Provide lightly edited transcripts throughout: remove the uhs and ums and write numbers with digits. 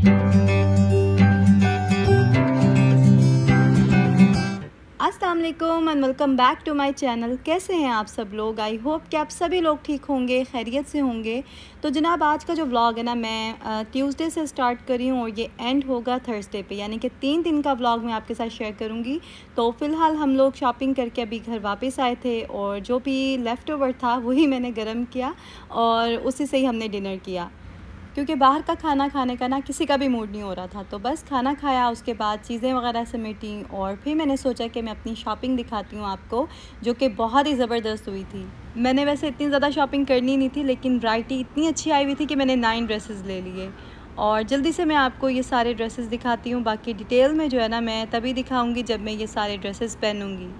अस्सलाम वालेकुम and welcome back to my channel. कैसे हैं आप सब लोग? आई होप कि आप सभी लोग ठीक होंगे, खैरियत से होंगे। तो जनाब, आज का जो व्लॉग है ना, मैं ट्यूसडे से स्टार्ट करी हूँ और ये एंड होगा थर्सडे पे, यानी कि 3 दिन का व्लॉग मैं आपके साथ शेयर करूँगी। तो फ़िलहाल हम लोग शॉपिंग करके अभी घर वापस आए थे और जो भी लेफ़्ट ओवर था वही मैंने गर्म किया और उसी से ही हमने डिनर किया, क्योंकि बाहर का खाना खाने का ना किसी का भी मूड नहीं हो रहा था। तो बस खाना खाया, उसके बाद चीज़ें वगैरह समेटी और फिर मैंने सोचा कि मैं अपनी शॉपिंग दिखाती हूँ आपको, जो कि बहुत ही ज़बरदस्त हुई थी। मैंने वैसे इतनी ज़्यादा शॉपिंग करनी नहीं थी, लेकिन वैरायटी इतनी अच्छी आई हुई थी कि मैंने 9 ड्रेसेस ले लिए। और जल्दी से मैं आपको ये सारे ड्रेसेस दिखाती हूँ। बाकी डिटेल में जो है ना, मैं तभी दिखाऊँगी जब मैं ये सारे ड्रेसेस पहनूँगी।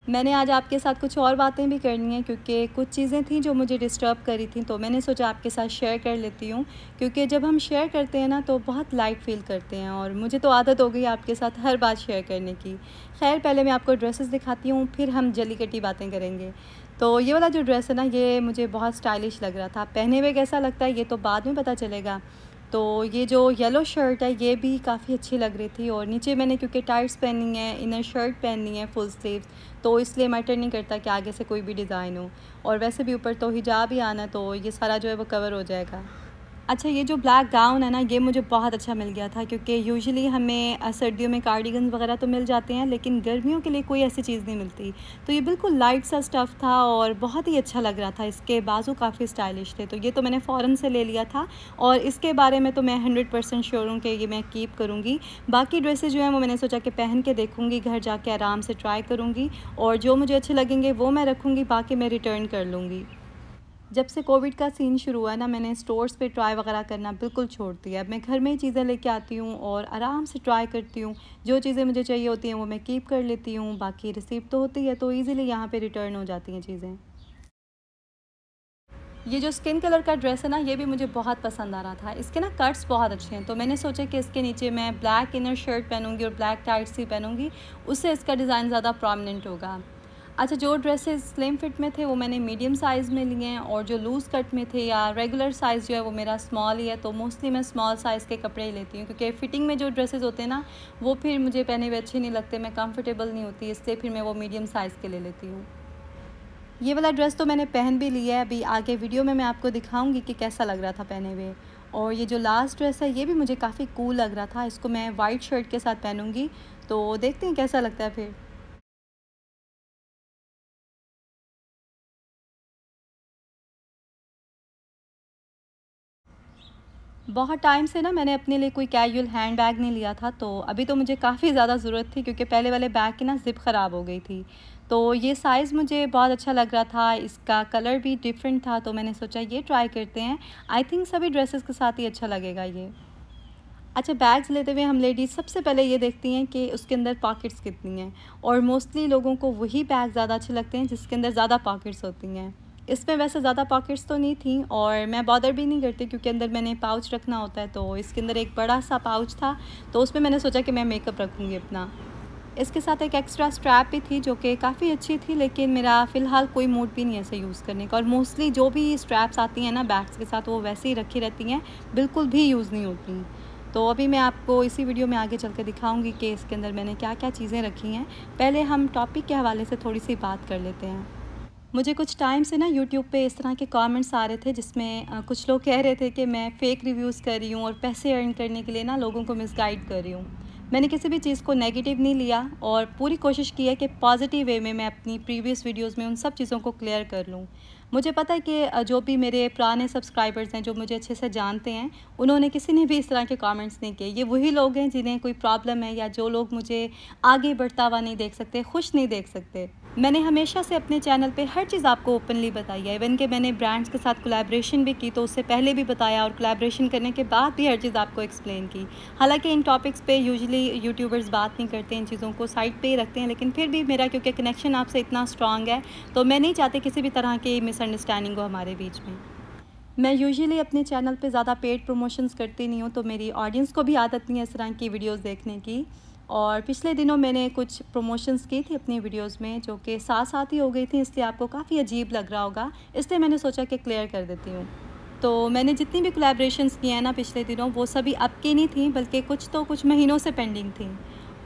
मैंने आज आपके साथ कुछ और बातें भी करनी हैं, क्योंकि कुछ चीज़ें थी जो मुझे डिस्टर्ब करी थी, तो मैंने सोचा आपके साथ शेयर कर लेती हूँ। क्योंकि जब हम शेयर करते हैं ना तो बहुत लाइट फ़ील करते हैं, और मुझे तो आदत हो गई आपके साथ हर बात शेयर करने की। खैर, पहले मैं आपको ड्रेसेस दिखाती हूँ, फिर हम जली कटी बातें करेंगे। तो ये वाला जो ड्रेस है ना, ये मुझे बहुत स्टाइलिश लग रहा था। पहने हुए कैसा लगता है ये तो बाद में पता चलेगा। तो ये जो येलो शर्ट है ये भी काफ़ी अच्छी लग रही थी, और नीचे मैंने क्योंकि टाइट्स पहनी है, इनर शर्ट पहनी है फुल स्लीव्स, तो इसलिए मैटर नहीं करता कि आगे से कोई भी डिज़ाइन हो। और वैसे भी ऊपर तो हिजाब ही आना, तो ये सारा जो है वो कवर हो जाएगा। अच्छा, ये जो ब्लैक गाउन है ना, ये मुझे बहुत अच्छा मिल गया था, क्योंकि यूजुअली हमें सर्दियों में कार्डिगन्स वगैरह तो मिल जाते हैं, लेकिन गर्मियों के लिए कोई ऐसी चीज़ नहीं मिलती। तो ये बिल्कुल लाइट सा स्टफ़ था और बहुत ही अच्छा लग रहा था। इसके बाजू काफ़ी स्टाइलिश थे, तो ये तो मैंने फ़ौरन से ले लिया था, और इसके बारे में तो मैं 100% श्योर हूँ कि ये मैं कीप करूँगी। बाकी ड्रेसेस जो हैं वो मैंने सोचा कि पहन के देखूँगी, घर जाके आराम से ट्राई करूँगी, और जो मुझे अच्छे लगेंगे वो मैं रखूँगी, बाकी मैं रिटर्न कर लूँगी। जब से कोविड का सीन शुरू हुआ है ना, मैंने स्टोर्स पे ट्राई वगैरह करना बिल्कुल छोड़ दिया। अब मैं घर में ही चीज़ें लेके आती हूँ और आराम से ट्राई करती हूँ। जो चीज़ें मुझे चाहिए होती हैं वो मैं कीप कर लेती हूँ, बाकी रिसीव तो होती है, तो ईज़िली यहाँ पे रिटर्न हो जाती हैं चीज़ें। ये जो स्किन कलर का ड्रेस है ना, ये भी मुझे बहुत पसंद आ रहा था। इसके ना कट्स बहुत अच्छे हैं, तो मैंने सोचा कि इसके नीचे मैं ब्लैक इनर शर्ट पहनूँगी और ब्लैक टाइट्स ही पहनूँगी, उससे इसका डिज़ाइन ज़्यादा प्रोमिनेंट होगा। अच्छा, जो ड्रेसेस स्लिम फिट में थे वो मैंने मीडियम साइज़ में लिए हैं, और जो लूज़ कट में थे या रेगुलर साइज़ जो है वो मेरा स्मॉल ही है, तो मोस्टली मैं स्मॉल साइज़ के कपड़े ही लेती हूँ, क्योंकि फ़िटिंग में जो ड्रेसेस होते हैं ना, वो फिर मुझे पहने हुए अच्छे नहीं लगते, मैं कंफर्टेबल नहीं होती, इसलिए फिर मैं वो मीडियम साइज़ के ले लेती हूँ। ये वाला ड्रेस तो मैंने पहन भी लिया है, अभी आगे वीडियो में मैं आपको दिखाऊंगी कि कैसा लग रहा था पहने हुए। और ये जो लास्ट ड्रेस है ये भी मुझे काफ़ी कूल लग रहा था, इसको मैं वाइट शर्ट के साथ पहनूंगी, तो देखते हैं कैसा लगता है फिर। बहुत टाइम से ना मैंने अपने लिए कोई कैजुअल हैंड बैग नहीं लिया था, तो अभी तो मुझे काफ़ी ज़्यादा ज़रूरत थी, क्योंकि पहले वाले बैग की ना ज़िप ख़राब हो गई थी। तो ये साइज़ मुझे बहुत अच्छा लग रहा था, इसका कलर भी डिफरेंट था, तो मैंने सोचा ये ट्राई करते हैं। आई थिंक सभी ड्रेसेस के साथ ही अच्छा लगेगा ये। अच्छा, बैग्स लेते हुए हम लेडीज़ सबसे पहले ये देखती हैं कि उसके अंदर पॉकेट्स कितनी हैं, और मोस्टली लोगों को वही बैग ज़्यादा अच्छे लगते हैं जिसके अंदर ज़्यादा पॉकेट्स होती हैं। इसमें वैसे ज़्यादा पॉकेट्स तो नहीं थी, और मैं बॉदर भी नहीं करती, क्योंकि अंदर मैंने पाउच रखना होता है, तो इसके अंदर एक बड़ा सा पाउच था, तो उसमें मैंने सोचा कि मैं मेकअप रखूँगी अपना। इसके साथ एक एक्स्ट्रा स्ट्रैप भी थी, जो कि काफ़ी अच्छी थी, लेकिन मेरा फ़िलहाल कोई मूड भी नहीं है इसे यूज़ करने का, और मोस्टली जो भी स्ट्रैप्स आती हैं ना बैग्स के साथ, वो वैसे ही रखी रहती हैं, बिल्कुल भी यूज़ नहीं होती। तो अभी मैं आपको इसी वीडियो में आगे चल के दिखाऊँगी कि इसके अंदर मैंने क्या-क्या चीज़ें रखी हैं। पहले हम टॉपिक के हवाले से थोड़ी-सी बात कर लेते हैं। मुझे कुछ टाइम से ना यूट्यूब पे इस तरह के कमेंट्स आ रहे थे, जिसमें कुछ लोग कह रहे थे कि मैं फ़ेक रिव्यूज़ कर रही हूँ और पैसे अर्न करने के लिए ना लोगों को मिसगाइड कर रही हूँ। मैंने किसी भी चीज़ को नेगेटिव नहीं लिया, और पूरी कोशिश की है कि पॉजिटिव वे में मैं अपनी प्रीवियस वीडियोज़ में उन सब चीज़ों को क्लियर कर लूँ। मुझे पता है कि जो भी मेरे पुराने सब्सक्राइबर्स हैं, जो मुझे अच्छे से जानते हैं, उन्होंने किसी ने भी इस तरह के कमेंट्स नहीं किए। ये वही लोग हैं जिन्हें कोई प्रॉब्लम है, या जो लोग मुझे आगे बढ़ता हुआ नहीं देख सकते, खुश नहीं देख सकते। मैंने हमेशा से अपने चैनल पे हर चीज़ आपको ओपनली बताई है, इवन कि मैंने ब्रांड्स के साथ कोलैबोरेशन भी की, तो उससे पहले भी बताया, और कोलैबोरेशन करने के बाद भी हर चीज़ आपको एक्सप्लेन की। हालांकि इन टॉपिक्स पे यूजुअली यूट्यूबर्स बात नहीं करते, इन चीज़ों को साइड पे ही रखते हैं, लेकिन फिर भी मेरा क्योंकि कनेक्शन आपसे इतना स्ट्रॉन्ग है, तो मैं नहीं चाहती किसी भी तरह की मिसअंडरस्टैंडिंग हो हमारे बीच में। मैं यूजुअली अपने चैनल पे ज़्यादा पेड प्रमोशंस करती नहीं हूँ, तो मेरी ऑडियंस को भी आदत नहीं है इस तरह की वीडियोस देखने की। और पिछले दिनों मैंने कुछ प्रमोशंस की थी अपनी वीडियोस में, जो कि साथ साथ ही हो गई थी, इसलिए आपको काफ़ी अजीब लग रहा होगा, इसलिए मैंने सोचा कि क्लियर कर देती हूँ। तो मैंने जितनी भी कोलैबोरेशंस किए हैं ना पिछले दिनों, वो सभी अब की नहीं थी, बल्कि कुछ तो कुछ महीनों से पेंडिंग थी।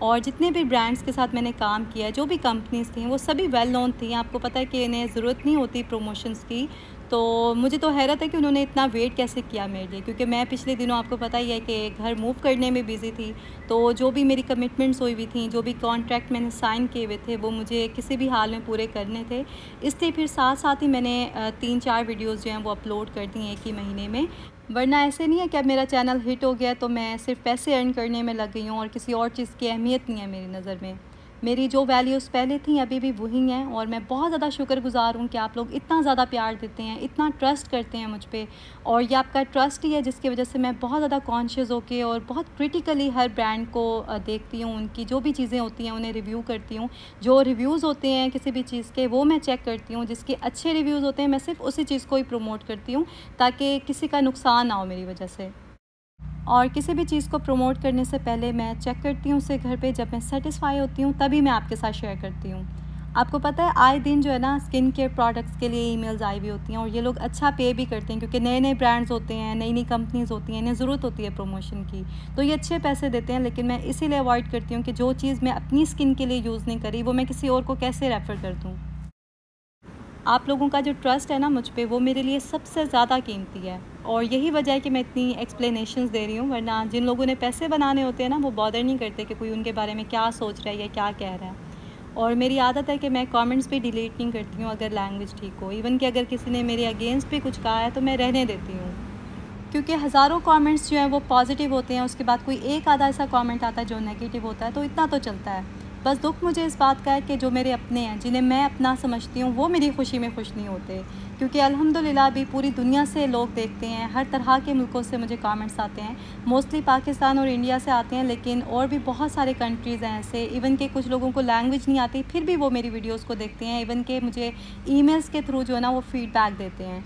और जितने भी ब्रांड्स के साथ मैंने काम किया, जो भी कंपनीज़ थी, वो सभी वेल नोन थी। आपको पता है कि इन्हें ज़रूरत नहीं होती प्रमोशंस की। तो मुझे तो हैरत है कि उन्होंने इतना वेट कैसे किया मेरे लिए, क्योंकि मैं पिछले दिनों आपको पता ही है कि घर मूव करने में बिज़ी थी। तो जो भी मेरी कमिटमेंट्स हुई हुई थी, जो भी कॉन्ट्रैक्ट मैंने साइन किए हुए थे, वो मुझे किसी भी हाल में पूरे करने थे। इसलिए फिर साथ साथ ही मैंने 3-4 वीडियोज़ जो हैं वो अपलोड कर दी हैं एक ही महीने में। वरना ऐसे नहीं है कि अब मेरा चैनल हिट हो गया तो मैं सिर्फ पैसे अर्न करने में लग गई हूँ और किसी और चीज़ की अहमियत नहीं है मेरी नज़र में। मेरी जो वैल्यूज़ पहले थी अभी भी वही हैं, और मैं बहुत ज़्यादा शुक्रगुज़ार हूँ कि आप लोग इतना ज़्यादा प्यार देते हैं, इतना ट्रस्ट करते हैं मुझ पे। और ये आपका ट्रस्ट ही है जिसकी वजह से मैं बहुत ज़्यादा कॉन्शियस होके और बहुत क्रिटिकली हर ब्रांड को देखती हूँ, उनकी जो भी चीज़ें होती हैं उन्हें रिव्यू करती हूँ। जो रिव्यूज़ होते हैं किसी भी चीज़ के, वो मैं चेक करती हूँ। जिसके अच्छे रिव्यूज़ होते हैं मैं सिर्फ उसी चीज़ को ही प्रमोट करती हूँ, ताकि किसी का नुकसान ना हो मेरी वजह से। और किसी भी चीज़ को प्रमोट करने से पहले मैं चेक करती हूँ उसे घर पे। जब मैं सेटिस्फाई होती हूँ तभी मैं आपके साथ शेयर करती हूँ। आपको पता है आए दिन जो है ना स्किन केयर प्रोडक्ट्स के लिए ईमेल्स आई हुई होती हैं, और ये लोग अच्छा पे भी करते हैं, क्योंकि नए नए ब्रांड्स होते हैं, नई नई कंपनीज़ होती हैं, इन्हें ज़रूरत होती है प्रमोशन की। तो ये अच्छे पैसे देते हैं, लेकिन मैं इसीलिए अवॉइड करती हूँ कि जो चीज़ मैं अपनी स्किन के लिए यूज़ नहीं करी वो मैं किसी और को कैसे रेफ़र कर दूँ। आप लोगों का जो ट्रस्ट है ना मुझ पे, वो मेरे लिए सबसे ज़्यादा कीमती है, और यही वजह है कि मैं इतनी एक्सप्लेनेशंस दे रही हूँ। वरना जिन लोगों ने पैसे बनाने होते हैं ना, वो बॉदर नहीं करते कि कोई उनके बारे में क्या सोच रहा है या क्या कह रहा है। और मेरी आदत है कि मैं कमेंट्स भी डिलीट नहीं करती हूँ अगर लैंग्वेज ठीक हो। इवन कि अगर किसी ने मेरे अगेंस्ट भी कुछ कहा है तो मैं रहने देती हूँ, क्योंकि हज़ारों कमेंट्स जो हैं वो पॉजिटिव होते हैं, उसके बाद कोई एक आधा ऐसा कमेंट आता है जो नेगेटिव होता है, तो इतना तो चलता है। बस दुख मुझे इस बात का है कि जो मेरे अपने हैं, जिन्हें मैं अपना समझती हूँ, वो मेरी खुशी में खुश नहीं होते। क्योंकि अल्हम्दुलिल्लाह अभी पूरी दुनिया से लोग देखते हैं, हर तरह के मुल्कों से मुझे कमेंट्स आते हैं। मोस्टली पाकिस्तान और इंडिया से आते हैं, लेकिन और भी बहुत सारे कंट्रीज़ हैं ऐसे। इवन के कुछ लोगों को लैंग्वेज नहीं आती, फिर भी वो मेरी वीडियोज़ को देखते हैं। इवन के मुझे ईमेल्स के थ्रू जो है ना वो फ़ीडबैक देते हैं।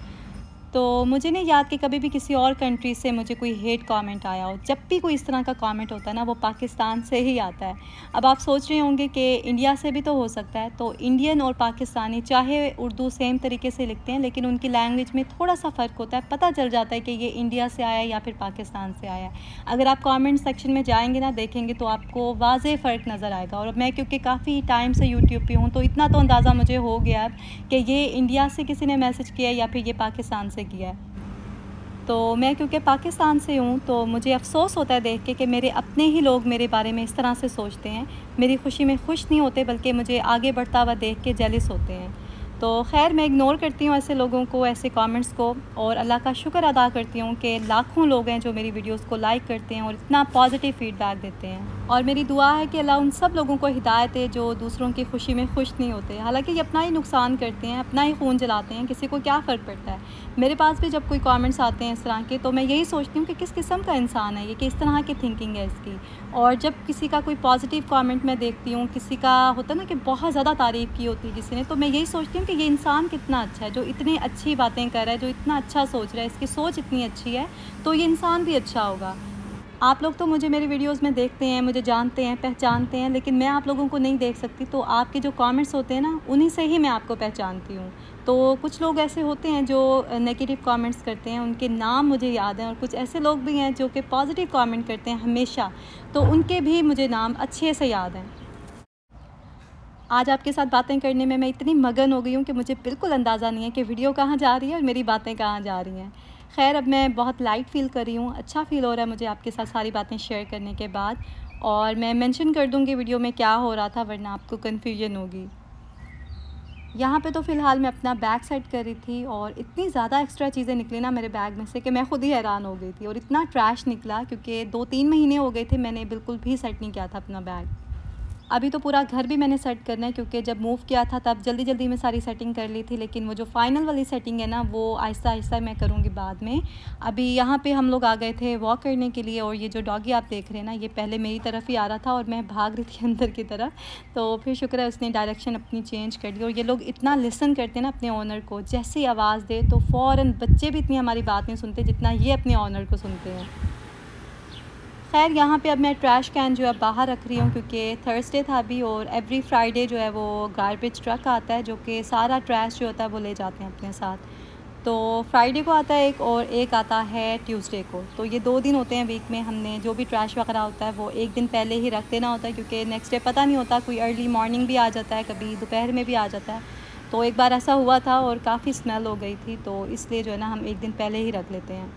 तो मुझे नहीं याद कि कभी भी किसी और कंट्री से मुझे कोई हेट कमेंट आया हो। जब भी कोई इस तरह का कमेंट होता है ना, वो पाकिस्तान से ही आता है। अब आप सोच रहे होंगे कि इंडिया से भी तो हो सकता है। तो इंडियन और पाकिस्तानी चाहे उर्दू सेम तरीके से लिखते हैं, लेकिन उनकी लैंग्वेज में थोड़ा सा फ़र्क होता है। पता चल जाता है कि ये इंडिया से आया है या फिर पाकिस्तान से आया है। अगर आप कमेंट सेक्शन में जाएंगे ना, देखेंगे तो आपको वाज़ेह फ़र्क नज़र आएगा। और मैं क्योंकि काफ़ी टाइम से यूट्यूब पे हूँ, तो इतना तो अंदाज़ा मुझे हो गया कि ये इंडिया से किसी ने मैसेज किया है या फिर ये पाकिस्तान से किया है। तो मैं क्योंकि पाकिस्तान से हूँ, तो मुझे अफ़सोस होता है देख के कि मेरे अपने ही लोग मेरे बारे में इस तरह से सोचते हैं। मेरी खुशी में खुश नहीं होते, बल्कि मुझे आगे बढ़ता हुआ देख के जेलस होते हैं। तो ख़ैर मैं इग्नोर करती हूँ ऐसे लोगों को, ऐसे कमेंट्स को, और अल्लाह का शुक्र अदा करती हूँ कि लाखों लोग हैं जो मेरी वीडियोस को लाइक करते हैं और इतना पॉजिटिव फ़ीडबैक देते हैं। और मेरी दुआ है कि अल्लाह उन सब लोगों को हिदायत दे जो दूसरों की खुशी में खुश नहीं होते। हालांकि ये अपना ही नुकसान करते हैं, अपना ही खून जलाते हैं, किसी को क्या फ़र्क पड़ता है। मेरे पास भी जब कोई कमेंट्स आते हैं इस तरह के, तो मैं यही सोचती हूँ कि किस किस्म का इंसान है ये, कि इस तरह की थिंकिंग है इसकी। और जब किसी का कोई पॉजिटिव कमेंट मैं देखती हूँ, किसी का होता है ना कि बहुत ज़्यादा तारीफ़ की होती है किसी ने, तो मैं यही सोचती हूँ कि ये इंसान कितना अच्छा है, जो इतनी अच्छी बातें कर रहा है, जो इतना अच्छा सोच रहा है, इसकी सोच इतनी अच्छी है, तो ये इंसान भी अच्छा होगा। आप लोग तो मुझे मेरे वीडियोस में देखते हैं, मुझे जानते हैं, पहचानते हैं, लेकिन मैं आप लोगों को नहीं देख सकती। तो आपके जो कमेंट्स होते हैं ना, उन्हीं से ही मैं आपको पहचानती हूँ। तो कुछ लोग ऐसे होते हैं जो नेगेटिव कमेंट्स करते हैं, उनके नाम मुझे याद हैं, और कुछ ऐसे लोग भी हैं जो कि पॉजिटिव कमेंट करते हैं हमेशा, तो उनके भी मुझे नाम अच्छे से याद हैं। आज आपके साथ बातें करने में मैं इतनी मगन हो गई हूँ कि मुझे बिल्कुल अंदाज़ा नहीं है कि वीडियो कहाँ जा रही है और मेरी बातें कहाँ जा रही हैं। खैर अब मैं बहुत लाइट फ़ील कर रही हूँ, अच्छा फ़ील हो रहा है मुझे आपके साथ सारी बातें शेयर करने के बाद। और मैं मेंशन कर दूँगी वीडियो में क्या हो रहा था, वरना आपको कन्फ्यूजन होगी। यहाँ पे तो फ़िलहाल मैं अपना बैग सेट कर रही थी, और इतनी ज़्यादा एक्स्ट्रा चीज़ें निकली ना मेरे बैग में से कि मैं खुद ही हैरान हो गई थी। और इतना ट्रैश निकला, क्योंकि 2-3 महीने हो गए थे मैंने बिल्कुल भी सेट नहीं किया था अपना बैग। अभी तो पूरा घर भी मैंने सेट करना है, क्योंकि जब मूव किया था तब जल्दी जल्दी में सारी सेटिंग कर ली थी, लेकिन वो जो फाइनल वाली सेटिंग है ना, वो आहिस्ता आहिस्ता मैं करूँगी बाद में। अभी यहाँ पे हम लोग आ गए थे वॉक करने के लिए, और ये जो डॉगी आप देख रहे हैं ना, ये पहले मेरी तरफ ही आ रहा था और मैं भाग रही थी अंदर की तरफ। तो फिर शुक्र है उसने डायरेक्शन अपनी चेंज कर दी। और ये लोग इतना लिसन करते हैं ना अपने ऑनर को, जैसे ही आवाज़ दे तो फ़ौरन, बच्चे भी इतनी हमारी बात नहीं सुनते जितना ये अपने ऑनर को सुनते हैं। खैर यहाँ पे अब मैं ट्रैश कैन जो है बाहर रख रही हूँ, क्योंकि थर्सडे था अभी, और एवरी फ्राइडे जो है वो गार्बेज ट्रक आता है जो कि सारा ट्रैश जो होता है वो ले जाते हैं अपने साथ। तो फ्राइडे को आता है एक, और एक आता है ट्यूसडे को। तो ये 2 दिन होते हैं वीक में। हमने जो भी ट्रैश वगैरह होता है वो एक दिन पहले ही रख देना होता है, क्योंकि नेक्स्ट डे पता नहीं होता, कोई अर्ली मॉर्निंग भी आ जाता है, कभी दोपहर में भी आ जाता है। तो एक बार ऐसा हुआ था और काफ़ी स्मेल हो गई थी, तो इसलिए जो है ना हम एक दिन पहले ही रख लेते हैं।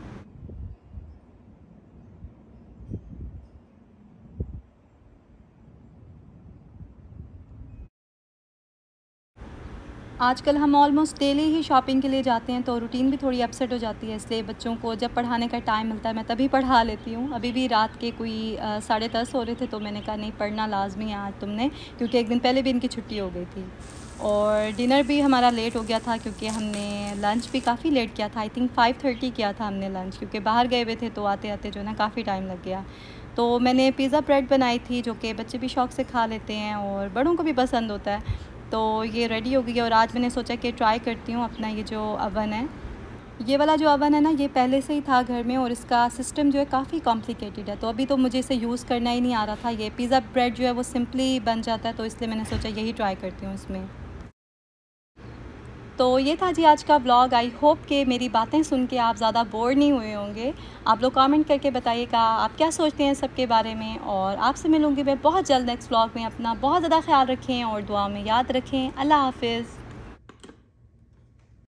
आजकल हम ऑलमोस्ट डेली ही शॉपिंग के लिए जाते हैं, तो रूटीन भी थोड़ी अपसेट हो जाती है। इसलिए बच्चों को जब पढ़ाने का टाइम मिलता है मैं तभी पढ़ा लेती हूँ। अभी भी रात के कोई 10:30 हो रहे थे, तो मैंने कहा नहीं, पढ़ना लाजमी है आज तुमने, क्योंकि एक दिन पहले भी इनकी छुट्टी हो गई थी। और डिनर भी हमारा लेट हो गया था, क्योंकि हमने लंच भी काफ़ी लेट किया था। आई थिंक 5:30 किया था हमने लंच, क्योंकि बाहर गए हुए थे, तो आते आते जो है ना काफ़ी टाइम लग गया। तो मैंने पिज़्ज़ा ब्रेड बनाई थी, जो कि बच्चे भी शौक़ से खा लेते हैं और बड़ों को भी पसंद होता है। तो ये रेडी हो गई है, और आज मैंने सोचा कि ट्राई करती हूँ अपना ये जो अवन है। ये वाला जो अवन है ना, ये पहले से ही था घर में, और इसका सिस्टम जो है काफ़ी कॉम्प्लिकेटेड है। तो अभी तो मुझे इसे यूज़ करना ही नहीं आ रहा था। ये पिज़्ज़ा ब्रेड जो है वो सिंपली बन जाता है, तो इसलिए मैंने सोचा यही ट्राई करती हूँ इसमें। तो ये था जी आज का व्लॉग। आई होप कि मेरी बातें सुन के आप ज़्यादा बोर नहीं हुए होंगे। आप लोग कमेंट करके बताइएगा आप क्या सोचते हैं सबके बारे में, और आपसे मिलूँगी मैं बहुत जल्द नेक्स्ट व्लॉग में। अपना बहुत ज़्यादा ख्याल रखें और दुआ में याद रखें। अल्लाह हाफ़िज़।